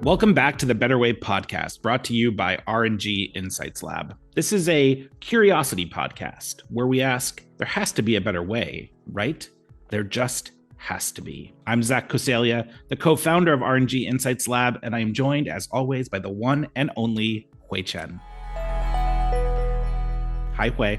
Welcome back to the Better Way podcast, brought to you by R&G Insights Lab. This is a curiosity podcast where we ask, there has to be a better way, right? There just has to be. I'm Zach Coseglia, the co-founder of R&G Insights Lab, and I am joined, as always, by the one and only Chen. Hi, Hui.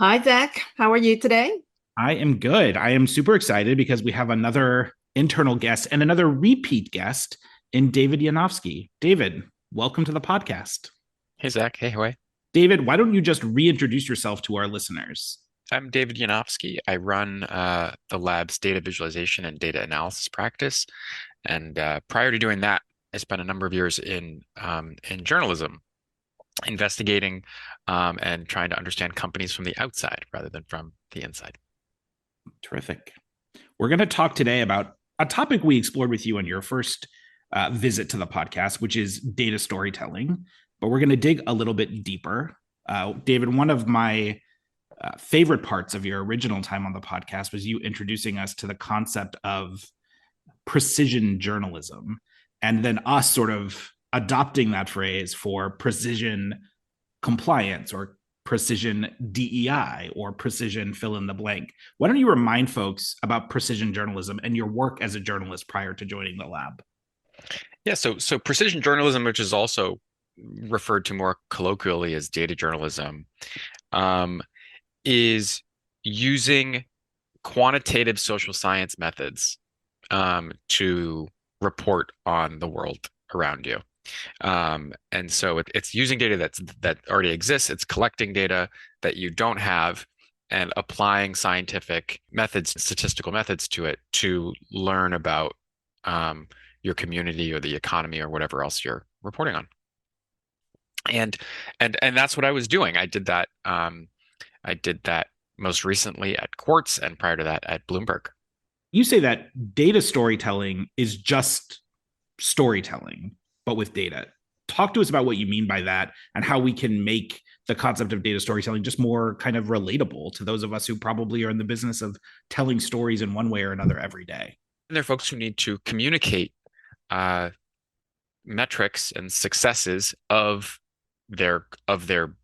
Hi, Zach. How are you today? I am good. I am super excited because we have another internal guest and another repeat guest in David Yanofsky. David, welcome to the podcast. Hey, Zach. Hey, Hui. David, why don't you just reintroduce yourself to our listeners? I'm David Yanofsky. I run the lab's data visualization and data analysis practice. And prior to doing that, I spent a number of years in journalism, investigating and trying to understand companies from the outside rather than from the inside. Terrific. We're going to talk today about a topic we explored with you on your first visit to the podcast, which is data storytelling. But we're going to dig a little bit deeper. David, one of my favorite parts of your original time on the podcast was you introducing us to the concept of precision journalism, and then us sort of adopting that phrase for precision compliance or precision DEI or precision fill in the blank. Why don't you remind folks about precision journalism and your work as a journalist prior to joining the lab? Yeah, so precision journalism, which is also referred to more colloquially as data journalism, is using quantitative social science methods to report on the world around you. And so it's using data that already exists. It's collecting data that you don't have and applying scientific methods, statistical methods to it to learn about your community or the economy or whatever else you're reporting on. And that's what I was doing. I did that most recently at Quartz and prior to that at Bloomberg. You say that data storytelling is just storytelling, but with data. Talk to us about what you mean by that and how we can make the concept of data storytelling just more kind of relatable to those of us who probably are in the business of telling stories in one way or another every day. And there are folks who need to communicate metrics and successes of their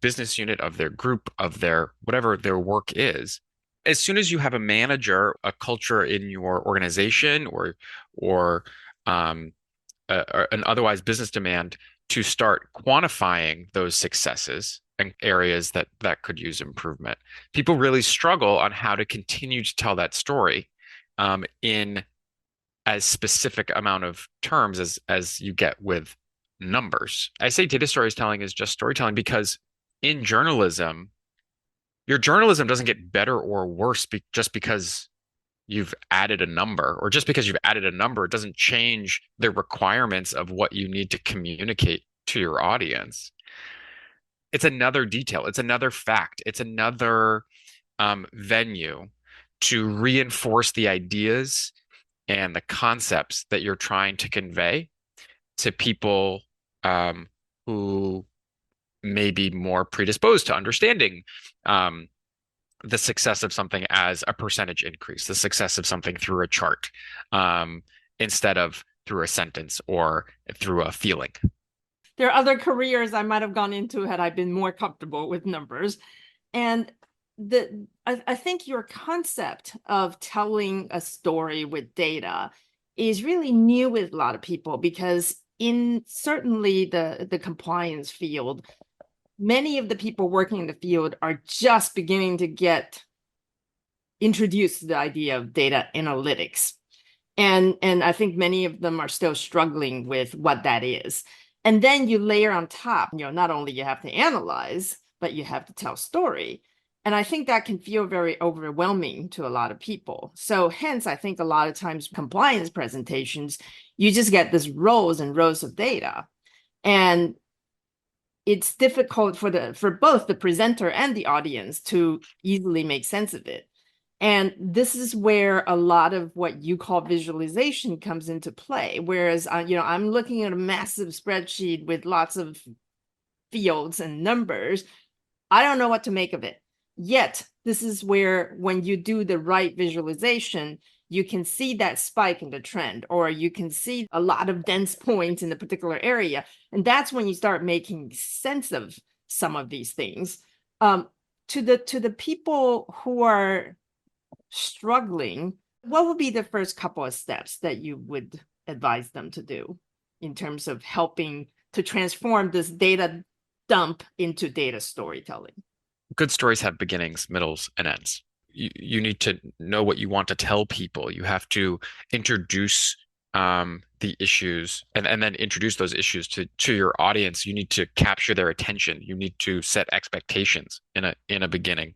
business unit, of their group, of their whatever their work is. As soon as you have a manager, a culture in your organization, or an otherwise business demand to start quantifying those successes and areas that could use improvement, people really struggle on how to continue to tell that story in as specific amount of terms as you get with numbers. I say data storytelling is just storytelling because in journalism, your journalism doesn't get better or worse just because you've added a number, or just because you've added a number, it doesn't change the requirements of what you need to communicate to your audience. It's another detail. It's another fact. It's another venue to reinforce the ideas and the concepts that you're trying to convey to people who may be more predisposed to understanding the success of something as a percentage increase, the success of something through a chart, instead of through a sentence or through a feeling. There are other careers I might have gone into had I been more comfortable with numbers. And I think your concept of telling a story with data is really new with a lot of people, because in certainly the compliance field, many of the people working in the field are just beginning to get introduced to the idea of data analytics. And I think many of them are still struggling with what that is. And then you layer on top, not only you have to analyze, but you have to tell story. And I think that can feel very overwhelming to a lot of people. So hence, I think a lot of times compliance presentations, you just get this rows and rows of data. And it's difficult for both the presenter and the audience to easily make sense of it. And this is where a lot of what you call visualization comes into play. Whereas, I'm looking at a massive spreadsheet with lots of fields and numbers. I don't know what to make of it. Yet, this is where when you do the right visualization, you can see that spike in the trend, or you can see a lot of dense points in a particular area. And that's when you start making sense of some of these things. To the people who are struggling, what would be the first couple of steps that you would advise them to do in terms of helping to transform this data dump into data storytelling? Good stories have beginnings, middles, and ends. You need to know what you want to tell people. You have to introduce the issues and then introduce those issues to your audience. You need to capture their attention. You need to set expectations in a beginning.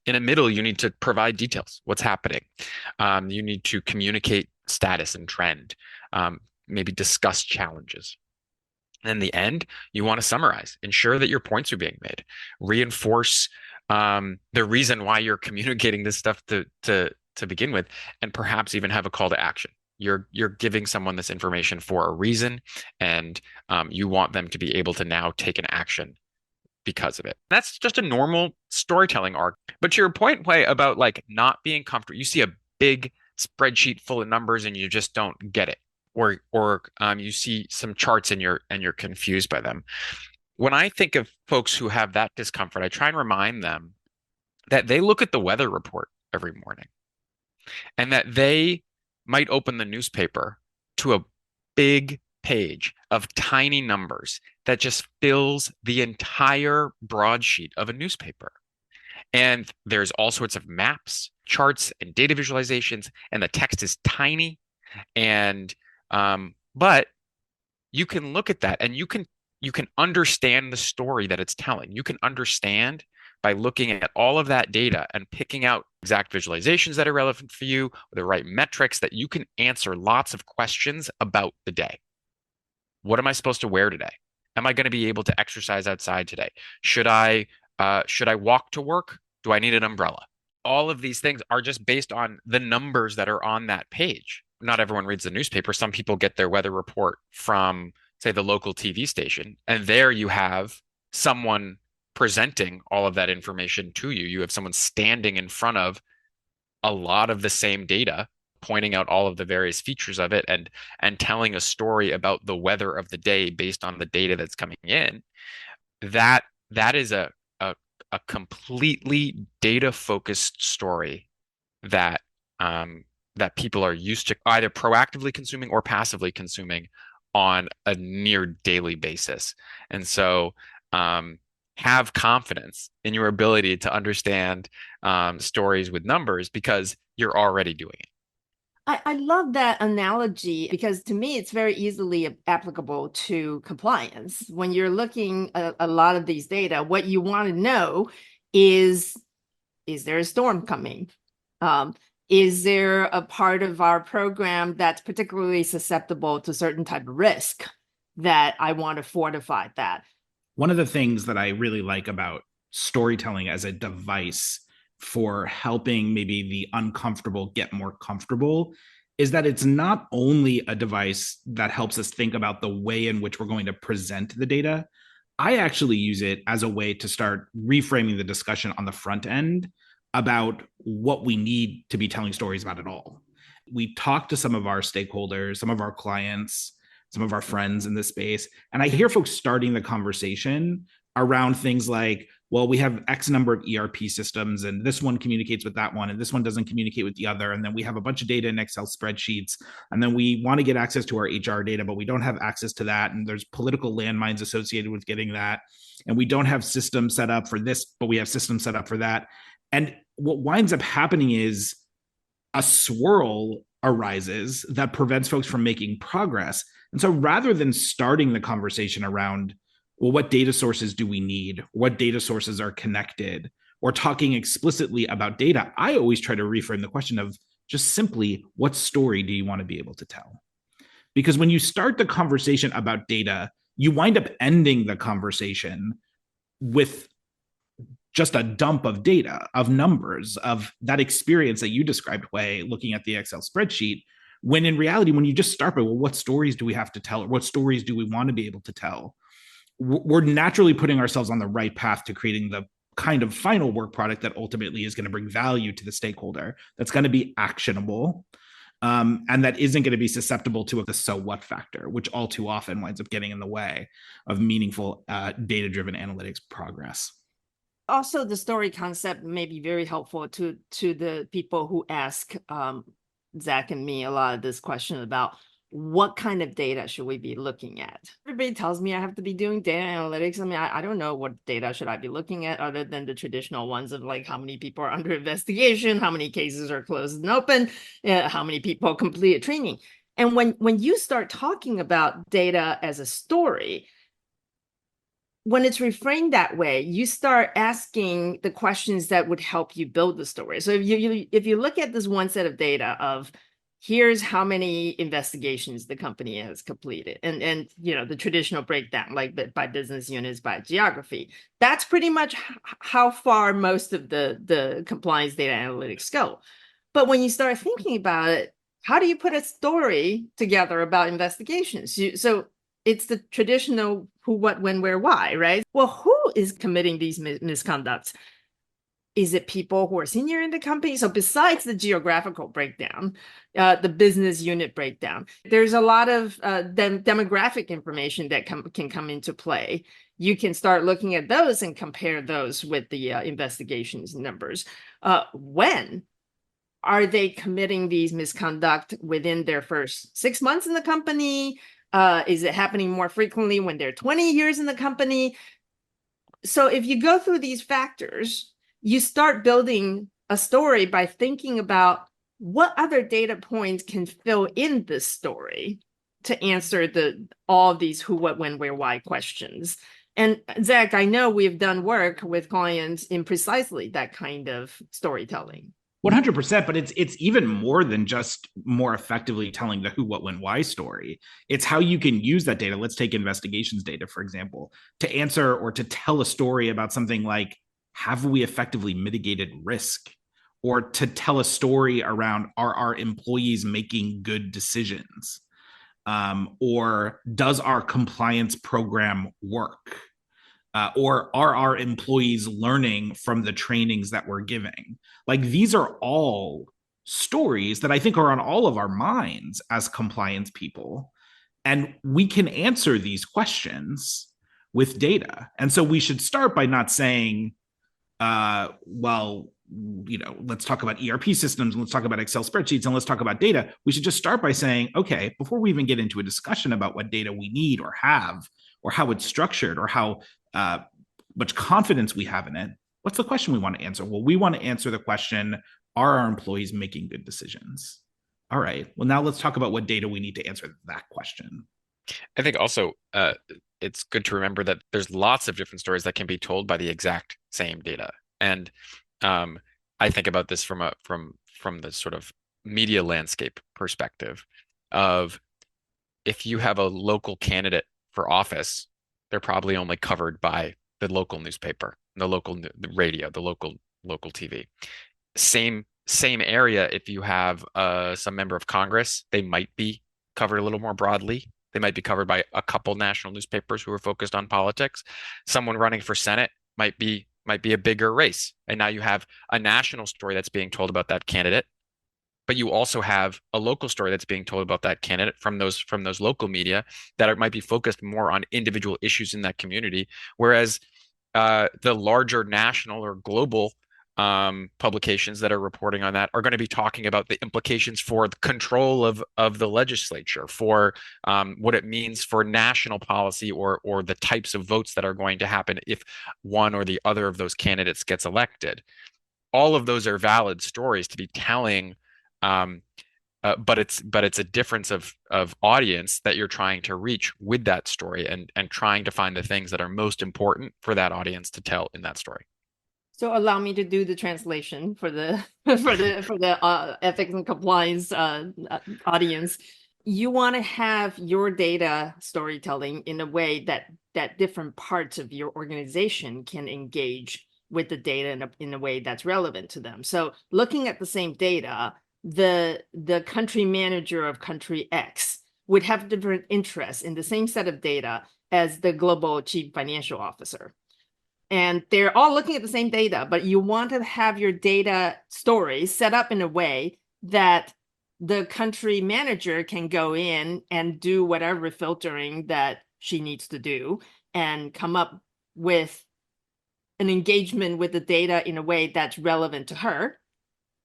In a middle, you need to provide details, what's happening. You need to communicate status and trend, maybe discuss challenges. And in the end, you want to summarize, ensure that your points are being made, reinforce the reason why you're communicating this stuff to begin with, and perhaps even have a call to action. You're giving someone this information for a reason, and you want them to be able to now take an action because of it. That's just a normal storytelling arc. But to your point, Wei, about like not being comfortable, you see a big spreadsheet full of numbers and you just don't get it, or you see some charts and you're confused by them. When I think of folks who have that discomfort, I try and remind them that they look at the weather report every morning and that they might open the newspaper to a big page of tiny numbers that just fills the entire broadsheet of a newspaper. And there's all sorts of maps, charts, and data visualizations, and the text is tiny. And but you can look at that and you can understand the story that it's telling. You can understand by looking at all of that data and picking out exact visualizations that are relevant for you, the right metrics, that you can answer lots of questions about the day. What am I supposed to wear today? Am I going to be able to exercise outside today? Should I walk to work? Do I need an umbrella? All of these things are just based on the numbers that are on that page. Not everyone reads the newspaper. Some people get their weather report from, say, the local TV station, and there you have someone presenting all of that information to you. You have someone standing in front of a lot of the same data, pointing out all of the various features of it and telling a story about the weather of the day based on the data that's coming in. That is a completely data focused story that that people are used to either proactively consuming or passively consuming on a near daily basis. And so have confidence in your ability to understand stories with numbers because you're already doing it. I love that analogy because to me, it's very easily applicable to compliance. When you're looking at a lot of these data, what you want to know is there a storm coming? Is there a part of our program that's particularly susceptible to certain type of risk that I want to fortify that? One of the things that I really like about storytelling as a device for helping maybe the uncomfortable get more comfortable is that it's not only a device that helps us think about the way in which we're going to present the data. I actually use it as a way to start reframing the discussion on the front end about what we need to be telling stories about at all. We talk to some of our stakeholders, some of our clients, some of our friends in this space, and I hear folks starting the conversation around things like, well, we have X number of ERP systems, and this one communicates with that one, and this one doesn't communicate with the other. And then we have a bunch of data in Excel spreadsheets, and then we want to get access to our HR data, but we don't have access to that. And there's political landmines associated with getting that. And we don't have systems set up for this, but we have systems set up for that. And what winds up happening is a swirl arises that prevents folks from making progress. And so rather than starting the conversation around, well, what data sources do we need? What data sources are connected? Or talking explicitly about data, I always try to reframe the question of just simply, what story do you want to be able to tell? Because when you start the conversation about data, you wind up ending the conversation with just a dump of data, of numbers, of that experience that you described, Wei, looking at the Excel spreadsheet, when in reality, when you just start by, well, what stories do we have to tell? Or what stories do we want to be able to tell? We're naturally putting ourselves on the right path to creating the kind of final work product that ultimately is going to bring value to the stakeholder, that's going to be actionable. And that isn't going to be susceptible to the so what factor, which all too often winds up getting in the way of meaningful data-driven analytics progress. Also, the story concept may be very helpful to the people who ask Zach and me a lot of this question about what kind of data should we be looking at. Everybody tells me I have to be doing data analytics. I mean, I don't know what data should I be looking at other than the traditional ones of like how many people are under investigation, how many cases are closed and open, how many people completed training. And when you start talking about data as a story, when it's reframed that way, you start asking the questions that would help you build the story. So if you look at this one set of data of here's how many investigations the company has completed, and the traditional breakdown, like by business units, by geography, that's pretty much how far most of the compliance data analytics go. But when you start thinking about it, how do you put a story together about investigations? So it's the traditional who, what, when, where, why, right? Well, who is committing these misconducts? Is it people who are senior in the company? So besides the geographical breakdown, the business unit breakdown, there's a lot of demographic information that can come into play. You can start looking at those and compare those with the investigations numbers. When are they committing these misconduct within their first 6 months in the company? Is it happening more frequently when they're 20 years in the company? So if you go through these factors, you start building a story by thinking about what other data points can fill in this story to answer all of these who, what, when, where, why questions. And Zach, I know we've done work with clients in precisely that kind of storytelling. 100%, but it's even more than just more effectively telling the who, what, when, why story. It's how you can use that data. Let's take investigations data, for example, to answer or to tell a story about something like, have we effectively mitigated risk? Or to tell a story around, are our employees making good decisions? Or does our compliance program work? Or are our employees learning from the trainings that we're giving? Like, these are all stories that I think are on all of our minds as compliance people. And we can answer these questions with data. And so we should start by not saying, let's talk about ERP systems, and let's talk about Excel spreadsheets, and let's talk about data. We should just start by saying, okay, before we even get into a discussion about what data we need or have, or how it's structured, or how much confidence we have in it, what's the question we want to answer? Well, we want to answer the question, are our employees making good decisions? All right, well, now let's talk about what data we need to answer that question. I think also it's good to remember that there's lots of different stories that can be told by the exact same data. And I think about this from the sort of media landscape perspective of, if you have a local candidate for office, they're probably only covered by the local newspaper, the local radio, the local TV. Same area. If you have some member of Congress, they might be covered a little more broadly. They might be covered by a couple national newspapers who are focused on politics. Someone running for Senate might be a bigger race, and now you have a national story that's being told about that candidate, but you also have a local story that's being told about that candidate from those local media that might be focused more on individual issues in that community, whereas the larger national or global publications that are reporting on that are going to be talking about the implications for the control of the legislature, for what it means for national policy, or the types of votes that are going to happen if one or the other of those candidates gets elected. All of those are valid stories to be telling, but it's a difference of audience that you're trying to reach with that story, and trying to find the things that are most important for that audience to tell in that story. So allow me to do the translation for the ethics and compliance audience. You want to have your data storytelling in a way that different parts of your organization can engage with the data in a way that's relevant to them. So looking at the same data, the country manager of country X would have different interests in the same set of data as the global chief financial officer. And they're all looking at the same data, but you want to have your data story set up in a way that the country manager can go in and do whatever filtering that she needs to do and come up with an engagement with the data in a way that's relevant to her.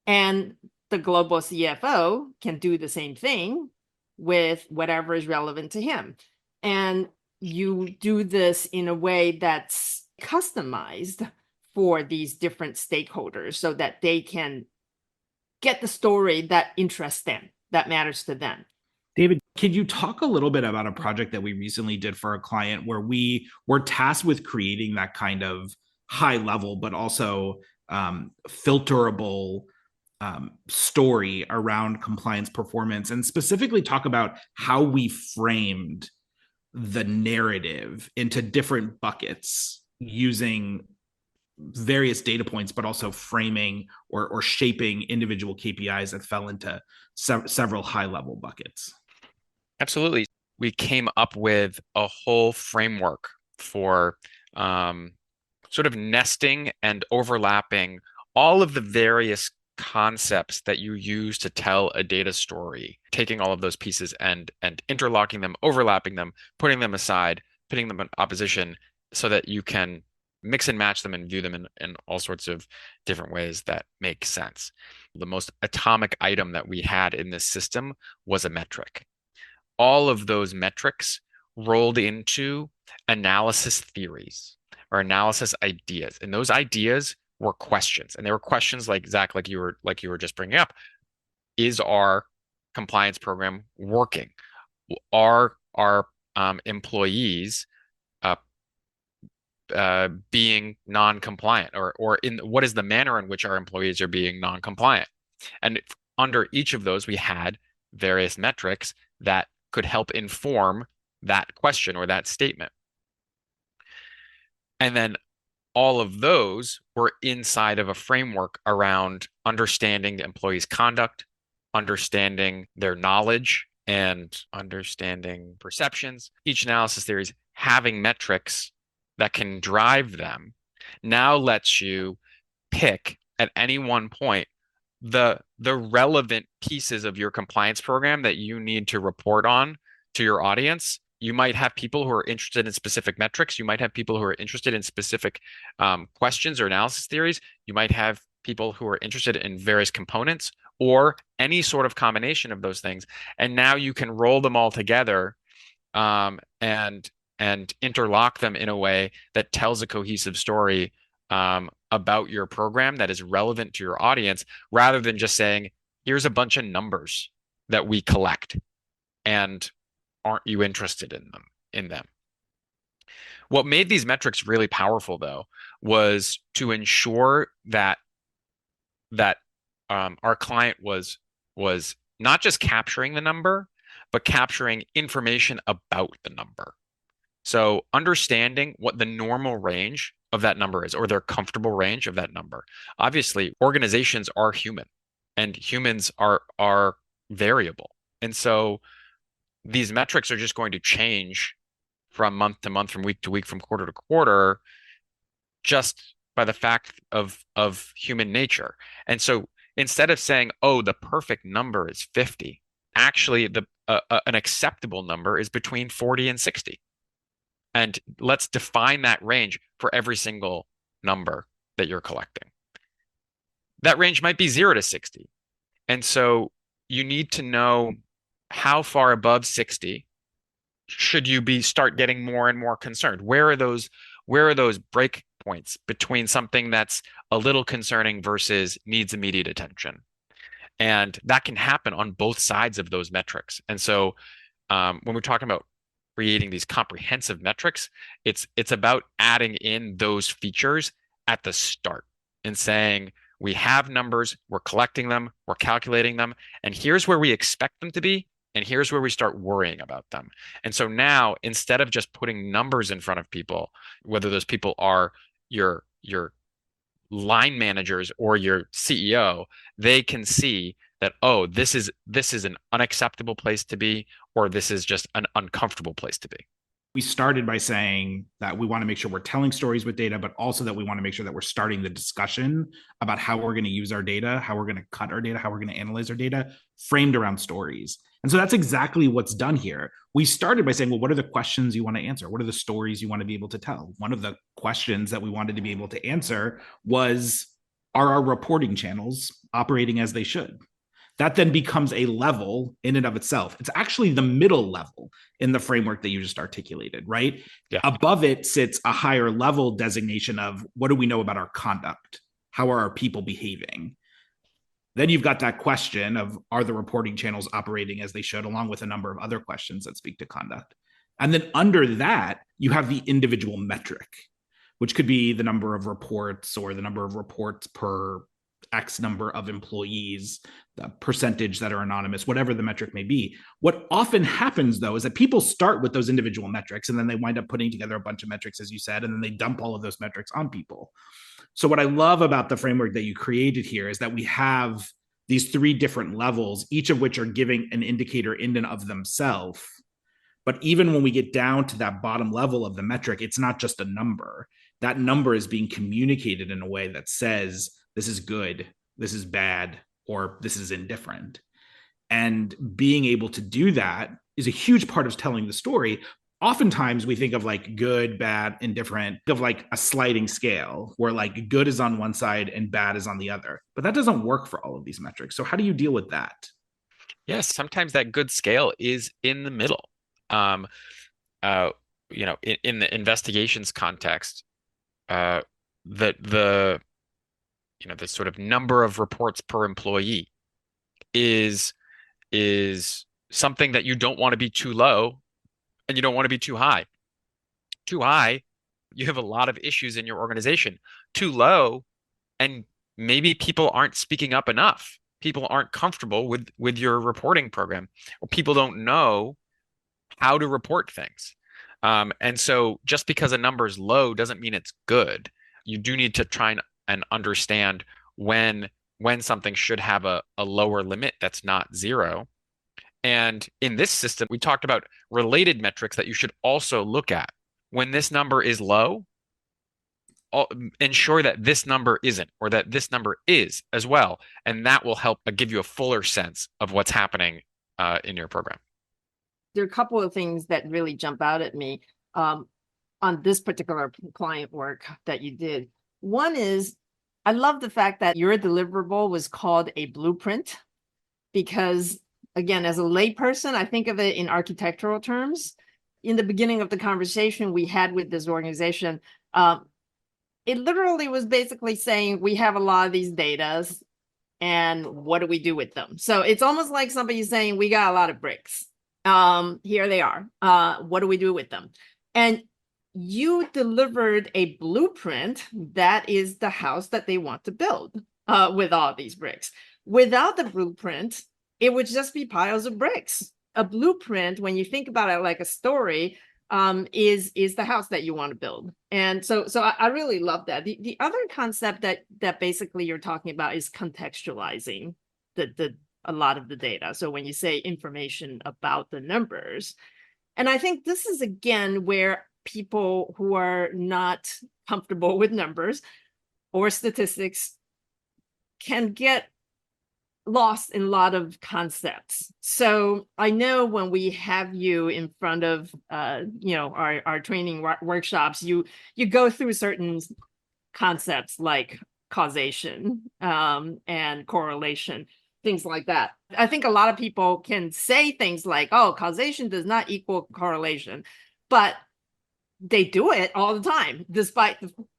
And the global CFO can do the same thing with whatever is relevant to him. And you do this in a way that's customized for these different stakeholders so that they can get the story that interests them, that matters to them. David, can you talk a little bit about a project that we recently did for a client where we were tasked with creating that kind of high level, but also filterable story around compliance performance, and specifically talk about how we framed the narrative into different buckets using various data points, but also framing or shaping individual KPIs that fell into several high level buckets? Absolutely. We came up with a whole framework for sort of nesting and overlapping all of the various concepts that you use to tell a data story, taking all of those pieces and interlocking them, overlapping them, putting them aside, putting them in opposition so that you can mix and match them and view them in all sorts of different ways that make sense. The most atomic item that we had in this system was a metric. All of those metrics rolled into analysis theories or analysis ideas. And those ideas were questions. And they were questions like Zach, like you were just bringing up. Is our compliance program working? Are our employees being non-compliant, or in what is the manner in which our employees are being non-compliant? And under each of those, we had various metrics that could help inform that question or that statement. And then all of those were inside of a framework around understanding the employee's conduct, understanding their knowledge, and understanding perceptions. Each analysis theory is having metrics that can drive them now lets you pick at any one point the relevant pieces of your compliance program that you need to report on to your audience. You might have people who are interested in specific metrics. You might have people who are interested in specific questions or analysis theories. You might have people who are interested in various components or any sort of combination of those things. And now you can roll them all together and interlock them in a way that tells a cohesive story about your program that is relevant to your audience, rather than just saying, here's a bunch of numbers that we collect, and aren't you interested in them? What made these metrics really powerful, though, was to ensure that our client was not just capturing the number, but capturing information about the number. So understanding what the normal range of that number is, or their comfortable range of that number. Obviously, organizations are human, and humans are variable. And so these metrics are just going to change from month to month, from week to week, from quarter to quarter, just by the fact of human nature. And so instead of saying, oh, the perfect number is 50, actually an acceptable number is between 40 and 60. And let's define that range for every single number that you're collecting. That range might be 0 to 60. And so you need to know how far above 60 should you start getting more and more concerned. Where are those break points between something that's a little concerning versus needs immediate attention? And that can happen on both sides of those metrics. And so when we're talking about creating these comprehensive metrics, it's about adding in those features at the start and saying, we have numbers, we're collecting them, we're calculating them, and here's where we expect them to be, and here's where we start worrying about them. And so now, instead of just putting numbers in front of people, whether those people are your line managers or your CEO, they can see that, oh, this is an unacceptable place to be, or this is just an uncomfortable place to be. We started by saying that we want to make sure we're telling stories with data, but also that we want to make sure that we're starting the discussion about how we're going to use our data, how we're going to cut our data, how we're going to analyze our data, framed around stories. And so that's exactly what's done here. We started by saying, well, what are the questions you want to answer? What are the stories you want to be able to tell? One of the questions that we wanted to be able to answer was, are our reporting channels operating as they should? That then becomes a level in and of itself. It's actually the middle level in the framework that you just articulated, right? Yeah. Above it sits a higher level designation of what do we know about our conduct? How are our people behaving? Then you've got that question of, are the reporting channels operating as they should, along with a number of other questions that speak to conduct. And then under that, you have the individual metric, which could be the number of reports or the number of reports per X number of employees, the percentage that are anonymous, whatever the metric may be. What often happens, though, is that people start with those individual metrics and then they wind up putting together a bunch of metrics, as you said, and then they dump all of those metrics on people. So, what I love about the framework that you created here is that we have these three different levels, each of which are giving an indicator in and of themselves. But even when we get down to that bottom level of the metric, it's not just a number. That number is being communicated in a way that says, this is good, this is bad, or this is indifferent. And being able to do that is a huge part of telling the story. Oftentimes we think of like good, bad, indifferent, of like a sliding scale where like good is on one side and bad is on the other. But that doesn't work for all of these metrics. So how do you deal with that? Yes, sometimes that good scale is in the middle. Um, in the investigations context, uh, the the sort of number of reports per employee is something that you don't want to be too low and you don't want to be too high. Too high, you have a lot of issues in your organization. Too low, and maybe people aren't speaking up enough. People aren't comfortable with your reporting program, or people don't know how to report things. And so just because a number is low doesn't mean it's good. You do need to try and understand when something should have a lower limit that's not zero. And in this system, we talked about related metrics that you should also look at. When this number is low, ensure that this number isn't, or that this number is as well. And that will help give you a fuller sense of what's happening in your program. There are a couple of things that really jump out at me on this particular client work that you did. One is, I love the fact that your deliverable was called a blueprint, because again, as a layperson, I think of it in architectural terms. In the beginning of the conversation we had with this organization, it literally was basically saying, we have a lot of these data, and what do we do with them? So it's almost like somebody saying, we got a lot of bricks. Here they are. What do we do with them? And you delivered a blueprint that is the house that they want to build with all these bricks. Without the blueprint, it would just be piles of bricks. A blueprint, when you think about it like a story, is the house that you want to build. And so I really love that. The other concept that basically you're talking about is contextualizing a lot of the data. So when you say information about the numbers, and I think this is again where people who are not comfortable with numbers or statistics can get lost in a lot of concepts. So I know when we have you in front of our training workshops, you go through certain concepts like causation and correlation, things like that. I think a lot of people can say things like, oh, causation does not equal correlation, but they do it all the time, despite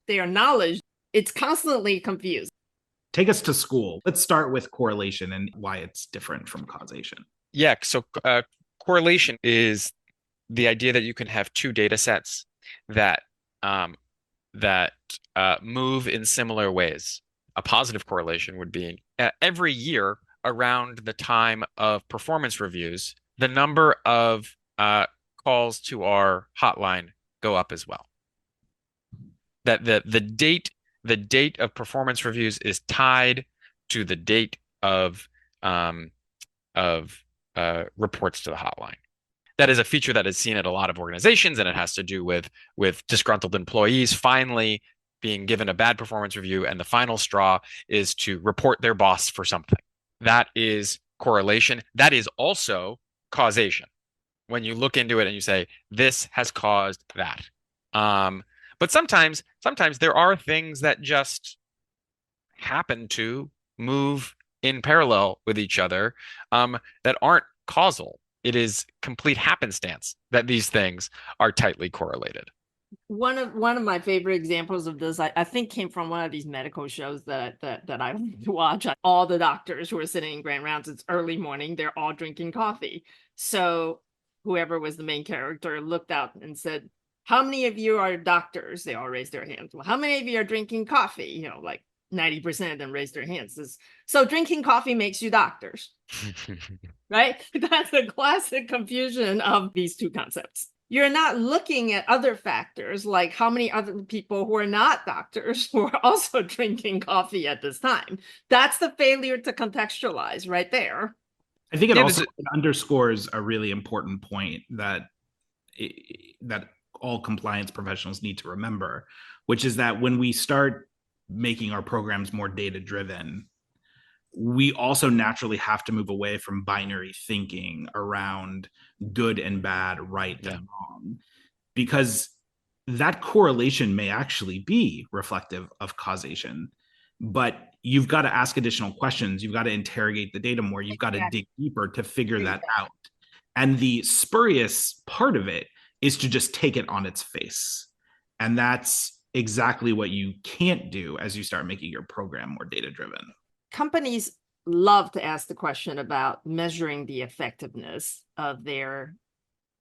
their knowledge. It's constantly confused. Take us to school. Let's start with correlation and why it's different from causation. Yeah, so correlation is the idea that you can have two data sets that move in similar ways. A positive correlation would be every year around the time of performance reviews, the number of calls to our hotline go up as well. That the date of performance reviews is tied to the date of reports to the hotline. that is a feature that is seen at a lot of organizations, and it has to do with disgruntled employees finally being given a bad performance review, and the final straw is to report their boss for something. That is correlation. That is also causation. When you look into it and you say, this has caused that. But sometimes there are things that just happen to move in parallel with each other, that aren't causal. It is complete happenstance that these things are tightly correlated. One of my favorite examples of this, I think, came from one of these medical shows that I watch. All the doctors who are sitting in grand rounds, it's early morning, they're all drinking coffee. So whoever was the main character looked out and said, how many of you are doctors? They all raised their hands. Well, how many of you are drinking coffee? Like 90% of them raised their hands. So drinking coffee makes you doctors, right? That's a classic confusion of these two concepts. You're not looking at other factors, like how many other people who are not doctors who are also drinking coffee at this time. That's the failure to contextualize right there. I think it underscores a really important point that all compliance professionals need to remember, which is that when we start making our programs more data-driven, we also naturally have to move away from binary thinking around good and bad, right and wrong, because that correlation may actually be reflective of causation. But you've got to ask additional questions. You've got to interrogate the data more. You've got to dig deeper to figure that out. And the spurious part of it is to just take it on its face. And that's exactly what you can't do as you start making your program more data-driven. Companies love to ask the question about measuring the effectiveness of their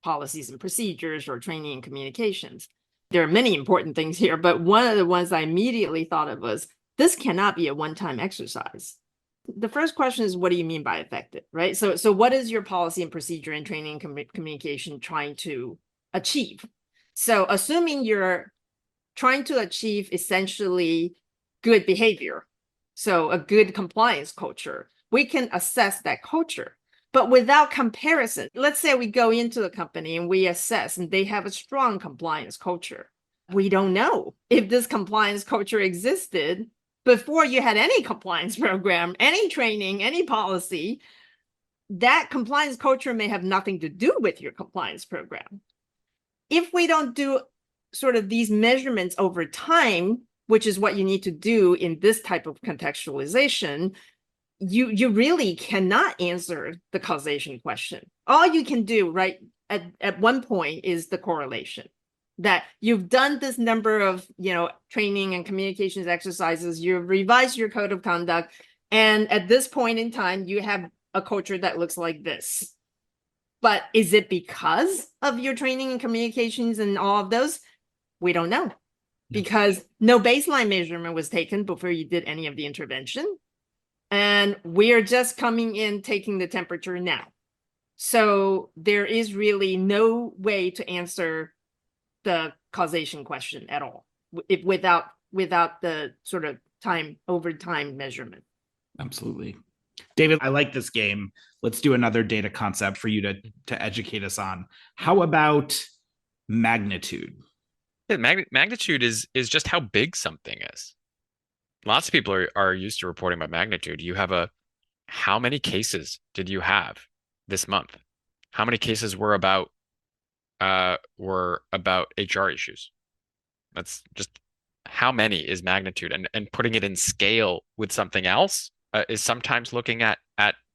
policies and procedures or training and communications. There are many important things here, but one of the ones I immediately thought of was, this cannot be a one-time exercise. The first question is, what do you mean by effective, right? So what is your policy and procedure and training and communication trying to achieve? So assuming you're trying to achieve essentially good behavior, so a good compliance culture, we can assess that culture, but without comparison. Let's say we go into the company and we assess, and they have a strong compliance culture. We don't know if this compliance culture existed before you had any compliance program, any training, any policy. That compliance culture may have nothing to do with your compliance program. If we don't do sort of these measurements over time, which is what you need to do in this type of contextualization, you really cannot answer the causation question. All you can do, right, at one point is the correlation. That you've done this number of, training and communications exercises, you've revised your code of conduct, and at this point in time, you have a culture that looks like this. But is it because of your training and communications and all of those? We don't know, because no baseline measurement was taken before you did any of the intervention. And we're just coming in, taking the temperature now. So there is really no way to answer the causation question at all, without the sort of time over time measurement. Absolutely. David, I like this game. Let's do another data concept for you to educate us on. How about magnitude? Yeah, magnitude is just how big something is. Lots of people are used to reporting by magnitude. You have how many cases did you have this month? How many cases were about HR issues? That's just how many is magnitude, and putting it in scale with something else is sometimes looking at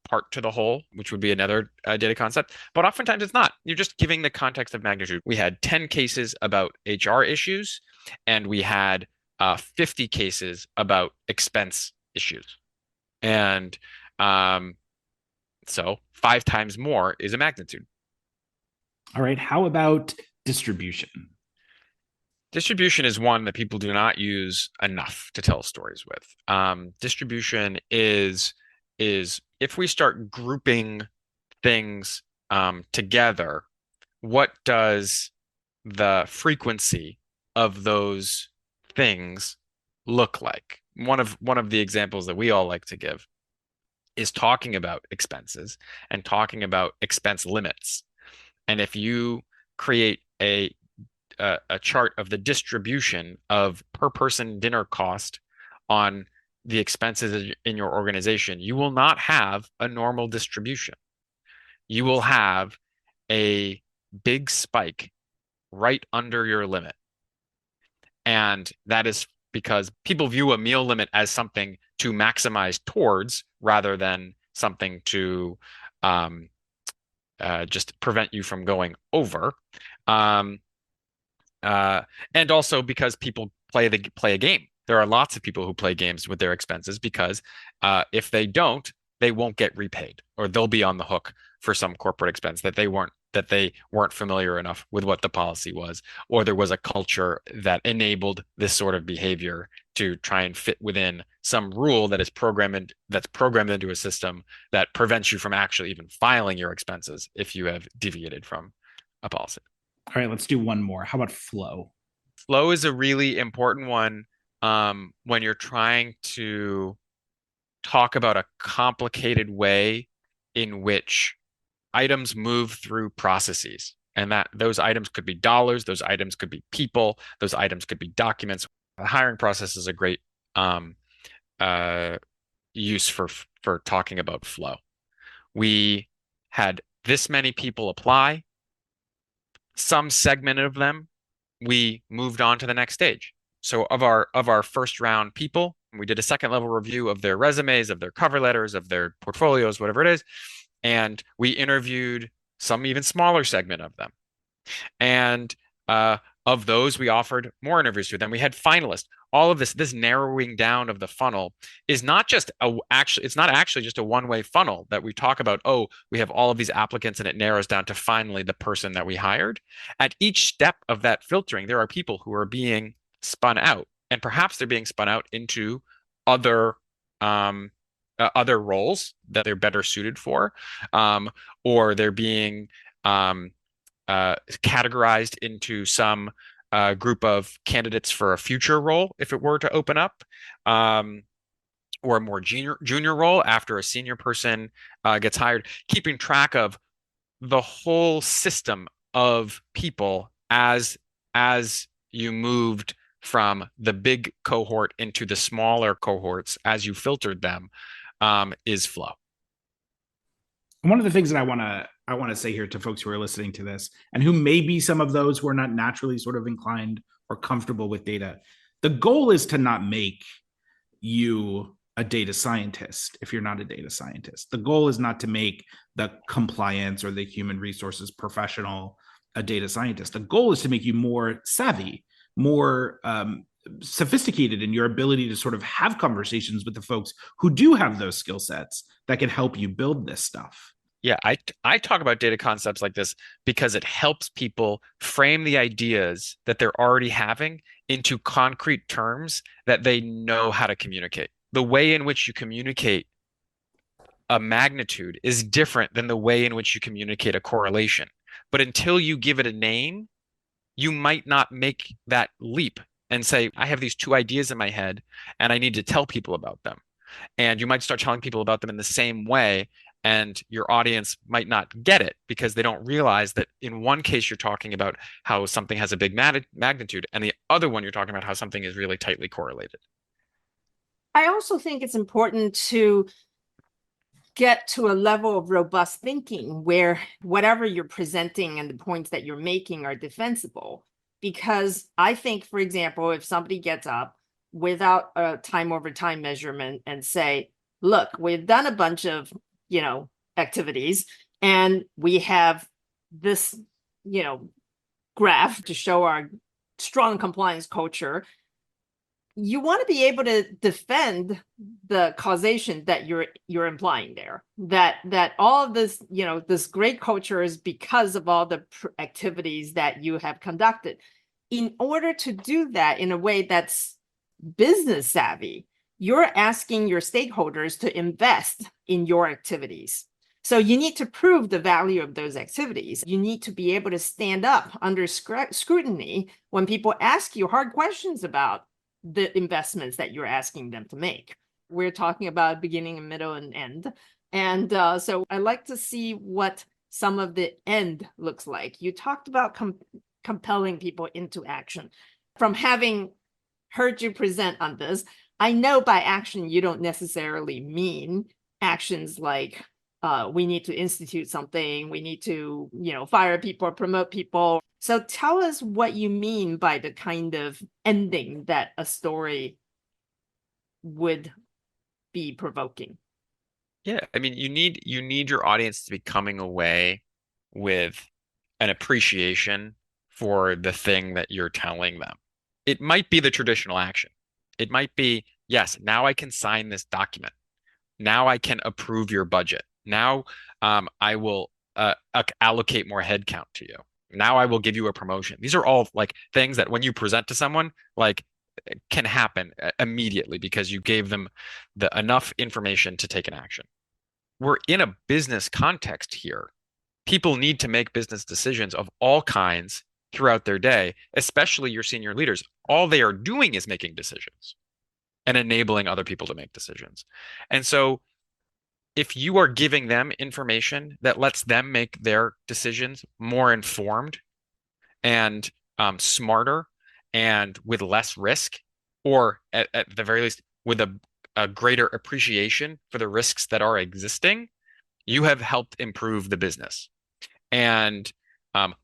part to the whole, which would be another data concept, but oftentimes it's not. You're just giving the context of magnitude. We had 10 cases about HR issues, and we had 50 cases about expense issues. And so 5 times more is a magnitude. All right. How about distribution? Distribution is one that people do not use enough to tell stories with. Distribution is if we start grouping things together, what does the frequency of those things look like? One of the examples that we all like to give is talking about expenses and talking about expense limits. And if you create a chart of the distribution of per person dinner cost on the expenses in your organization, you will not have a normal distribution. You will have a big spike right under your limit. And that is because people view a meal limit as something to maximize towards rather than something to um, just prevent you from going over. Um, uh, and also because people play a game. There are lots of people who play games with their expenses because if they don't, they won't get repaid, or they'll be on the hook for some corporate expense that they weren't familiar enough with what the policy was, or there was a culture that enabled this sort of behavior to try and fit within some rule that is programmed into a system that prevents you from actually even filing your expenses if you have deviated from a policy. All right, let's do one more. How about flow? Flow is a really important one when you're trying to talk about a complicated way in which items move through processes. And that those items could be dollars, those items could be people, those items could be documents. The hiring process is a great uh, use for talking about flow. We had this many people apply. Some segment of them we moved on to the next stage. So of our first round people, we did a second level review of their resumes, of their cover letters, of their portfolios, whatever it is, and we interviewed some even smaller segment of them. And of those, we offered more interviews to them. We had finalists. All of this narrowing down of the funnel is not just it's not actually just a one-way funnel that we talk about. Oh, we have all of these applicants and it narrows down to finally the person that we hired. At each step of that filtering, there are people who are being spun out, and perhaps they're being spun out into other other roles that they're better suited for, or they're being categorized into some group of candidates for a future role if it were to open up, or a more junior role after a senior person gets hired. Keeping track of the whole system of people as you moved from the big cohort into the smaller cohorts as you filtered them is flow. One of the things that I want to say here to folks who are listening to this and who may be some of those who are not naturally sort of inclined or comfortable with data, the goal is to not make you a data scientist if you're not a data scientist. The goal is not to make the compliance or the human resources professional a data scientist. The goal is to make you more savvy, more sophisticated in your ability to sort of have conversations with the folks who do have those skill sets that can help you build this stuff. Yeah, I talk about data concepts like this because it helps people frame the ideas that they're already having into concrete terms that they know how to communicate. The way in which you communicate a magnitude is different than the way in which you communicate a correlation. But until you give it a name, you might not make that leap and say, I have these two ideas in my head and I need to tell people about them. And you might start telling people about them in the same way, and your audience might not get it because they don't realize that in one case you're talking about how something has a big magnitude, and the other one you're talking about how something is really tightly correlated. I also think it's important to get to a level of robust thinking where whatever you're presenting and the points that you're making are defensible. Because I think, for example, if somebody gets up without a time over time measurement and say, look, we've done a bunch of, activities, and we have this, graph to show our strong compliance culture, you want to be able to defend the causation that you're implying there, that all of this, this great culture is because of all the activities that you have conducted. In order to do that in a way that's business savvy, you're asking your stakeholders to invest in your activities. So you need to prove the value of those activities. You need to be able to stand up under scrutiny when people ask you hard questions about the investments that you're asking them to make. We're talking about beginning, middle, and end. And so I like to see what some of the end looks like. You talked about compelling people into action. From having heard you present on this, I know by action you don't necessarily mean actions like we need to institute something, we need to, fire people, promote people. So tell us what you mean by the kind of ending that a story would be provoking. Yeah, I mean, you need your audience to be coming away with an appreciation for the thing that you're telling them. It might be the traditional action. It might be, yes, now I can sign this document. Now I can approve your budget. Now I will allocate more headcount to you. Now I will give you a promotion. These are all like things that when you present to someone, like can happen immediately because you gave them enough information to take an action. We're in a business context here. People need to make business decisions of all kinds throughout their day, especially your senior leaders. All they are doing is making decisions and enabling other people to make decisions. And so if you are giving them information that lets them make their decisions more informed and smarter and with less risk, or at the very least with a greater appreciation for the risks that are existing, you have helped improve the business. And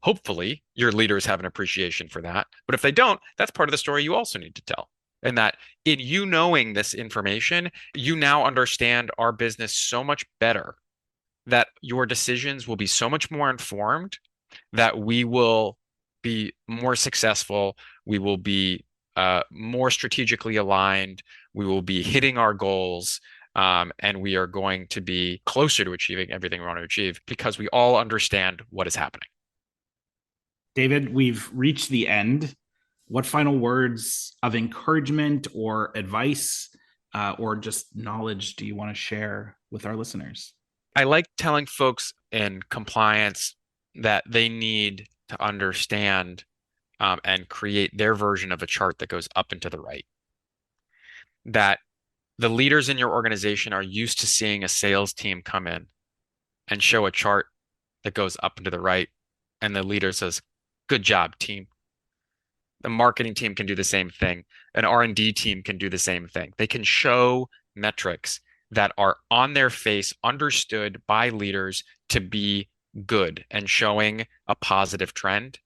hopefully your leaders have an appreciation for that. But if they don't, that's part of the story you also need to tell. And that in you knowing this information, you now understand our business so much better that your decisions will be so much more informed, that we will be more successful, we will be more strategically aligned, we will be hitting our goals, and we are going to be closer to achieving everything we want to achieve because we all understand what is happening. David, we've reached the end. What final words of encouragement or advice or just knowledge do you want to share with our listeners? I like telling folks in compliance that they need to understand and create their version of a chart that goes up and to the right. That the leaders in your organization are used to seeing a sales team come in and show a chart that goes up and to the right, and the leader says, "Good job, team." The marketing team can do the same thing. An R&D team can do the same thing. They can show metrics that are on their face, understood by leaders to be good and showing a positive trend.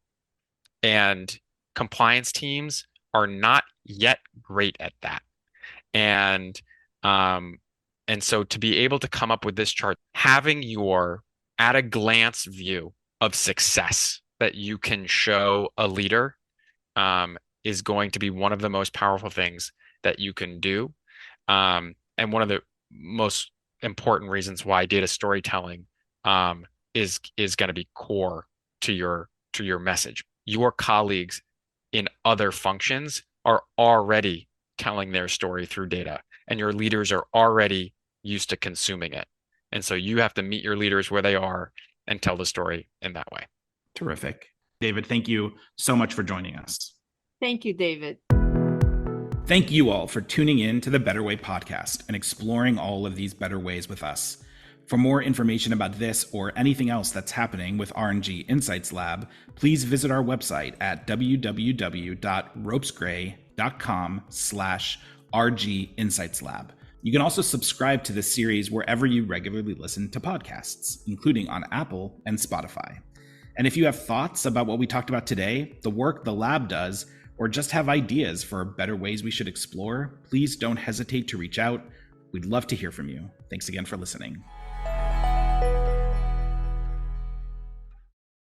And compliance teams are not yet great at that. And so to be able to come up with this chart, having your at a glance view of success that you can show a leader is going to be one of the most powerful things that you can do. And one of the most important reasons why data storytelling is going to be core to your message. Your colleagues in other functions are already telling their story through data, and your leaders are already used to consuming it. And so you have to meet your leaders where they are and tell the story in that way. Terrific. David, thank you so much for joining us. Thank you, David. Thank you all for tuning in to the Better Way podcast and exploring all of these better ways with us. For more information about this or anything else that's happening with R&G Insights Lab, please visit our website at www.ropesgray.com/RG Insights Lab. You can also subscribe to this series wherever you regularly listen to podcasts, including on Apple and Spotify. And if you have thoughts about what we talked about today, the work the lab does, or just have ideas for better ways we should explore, please don't hesitate to reach out. We'd love to hear from you. Thanks again for listening.